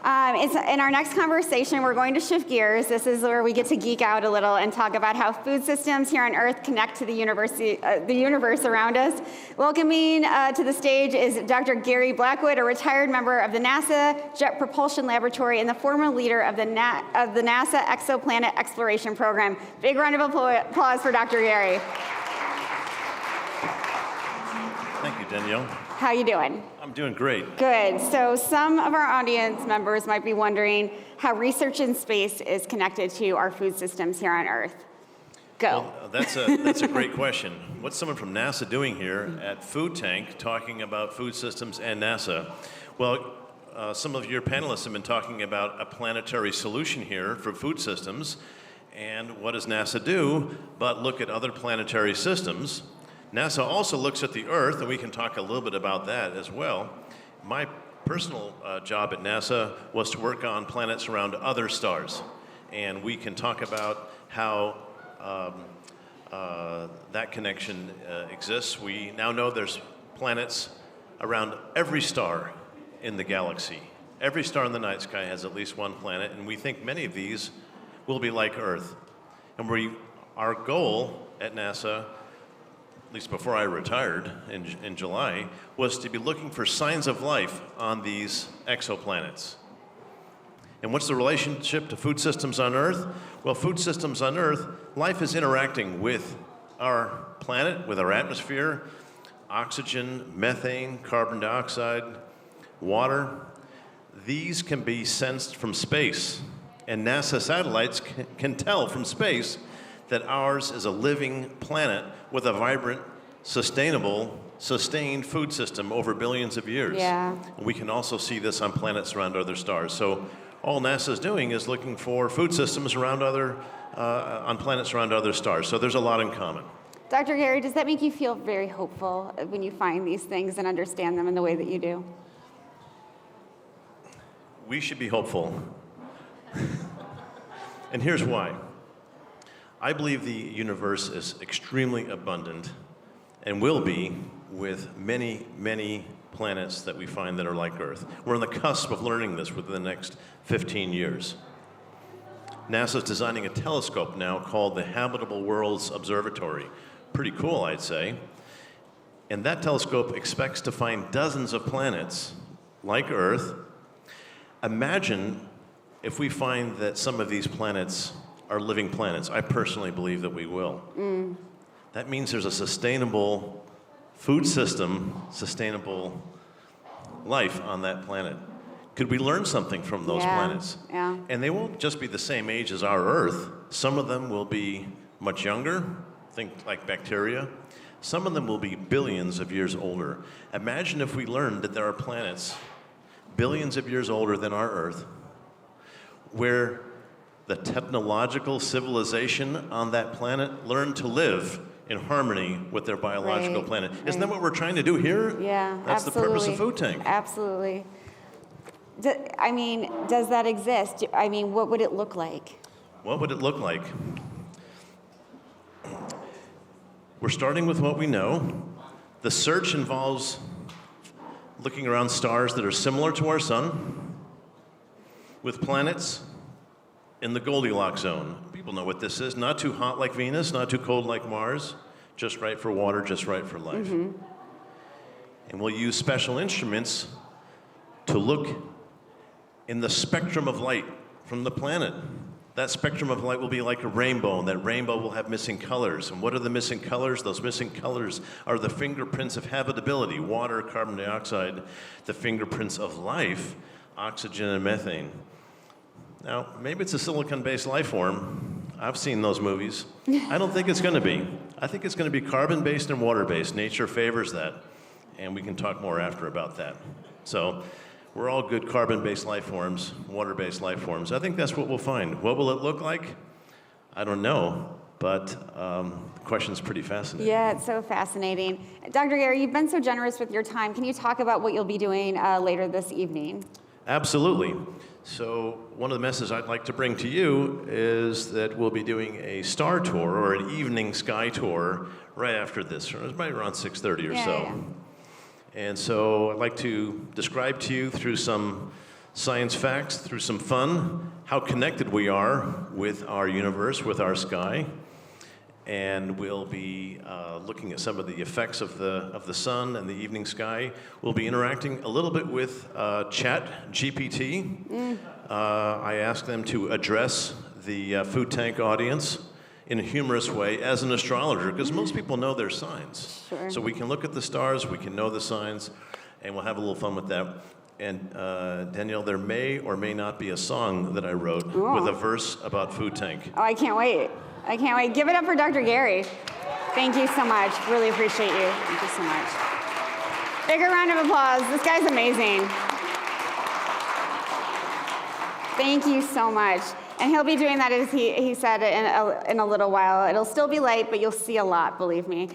In our next conversation, we're going to shift gears. This is where we get to geek out a little and talk about how food systems here on Earth connect to the universe around us. Welcoming to the stage is Dr. Gary Blackwood, a retired member of the NASA Jet Propulsion Laboratory and the former leader of the NASA Exoplanet Exploration Program. Big round of applause for Dr. Gary. Thank you, Danielle. How you doing? I'm doing great. Good. So some of our audience members might be wondering how research in space is connected to our food systems here on Earth. Go. Well, that's a great question. What's someone from NASA doing here at Food Tank talking about food systems and NASA? Well, some of your panelists have been talking about a planetary solution here for food systems. And what does NASA do but look at other planetary systems? NASA also looks at the Earth, and we can talk a little bit about that as well. My personal job at NASA was to work on planets around other stars. And we can talk about how that connection exists. We now know there's planets around every star in the galaxy. Every star in the night sky has at least one planet, and we think many of these will be like Earth. And our goal at NASA, at least before I retired in July, was to be looking for signs of life on these exoplanets. And what's the relationship to food systems on Earth? Well, food systems on Earth, life is interacting with our planet, with our atmosphere, oxygen, methane, carbon dioxide, water. These can be sensed from space, and NASA satellites can tell from space that ours is a living planet with a vibrant, sustained food system over billions of years. Yeah. We can also see this on planets around other stars. So all NASA is doing is looking for food systems around on planets around other stars. So there's a lot in common. Dr. Gary, does that make you feel very hopeful when you find these things and understand them in the way that you do? We should be hopeful. And here's why. I believe the universe is extremely abundant and will be with many, many planets that we find that are like Earth. We're on the cusp of learning this within the next 15 years. NASA's designing a telescope now called the Habitable Worlds Observatory. Pretty cool, I'd say. And that telescope expects to find dozens of planets like Earth. Imagine if we find that some of these planets are living planets. I personally believe that we will. That means there's a sustainable food system, sustainable life on that planet. Could we learn something from those planets? Yeah. And they won't just be the same age as our Earth. Some of them will be much younger, think like bacteria. Some of them will be billions of years older. Imagine if we learned that there are planets billions of years older than our Earth, where the technological civilization on that planet learned to live in harmony with their biological planet. Isn't that what we're trying to do here? Yeah, That's absolutely. the purpose of Food Tank. Absolutely. Does that exist? What would it look like? What would it look like? We're starting with what we know. The search involves looking around stars that are similar to our sun, with planets in the Goldilocks zone. People know what this is. Not too hot like Venus, not too cold like Mars, just right for water, just right for life. And we'll use special instruments to look in the spectrum of light from the planet. That spectrum of light will be like a rainbow, and that rainbow will have missing colors. And what are the missing colors? Those missing colors are the fingerprints of habitability, water, carbon dioxide, the fingerprints of life, oxygen and methane. Now, maybe it's a silicon-based life form. I've seen those movies. I don't think it's going to be. I think it's going to be carbon-based and water-based. Nature favors that, and we can talk more after about that. So we're all good carbon-based life forms, water-based life forms. I think that's what we'll find. What will it look like? I don't know, but the question's pretty fascinating. Yeah, it's so fascinating. Dr. Gary, you've been so generous with your time. Can you talk about what you'll be doing later this evening? Absolutely. So one of the messages I'd like to bring to you is that we'll be doing a star tour or an evening sky tour right after this. It's right around 6:30 or so. Yeah. And so I'd like to describe to you through some science facts through some fun, how connected we are with our universe, with our sky. And we'll be looking at some of the effects of the sun and the evening sky. We'll be interacting a little bit with Chat GPT. I asked them to address the food tank audience in a humorous way as an astrologer, because most people know their signs. Sure. So we can look at the stars, we can know the signs, and we'll have a little fun with that. And Danielle, there may or may not be a song that I wrote with a verse about food tank. Oh, I can't wait. I can't wait. Give it up for Dr. Gary. Thank you so much. Really appreciate you. Thank you so much. Bigger round of applause. This guy's amazing. Thank you so much. And he'll be doing that, as he said, in a little while. It'll still be light, but you'll see a lot, believe me.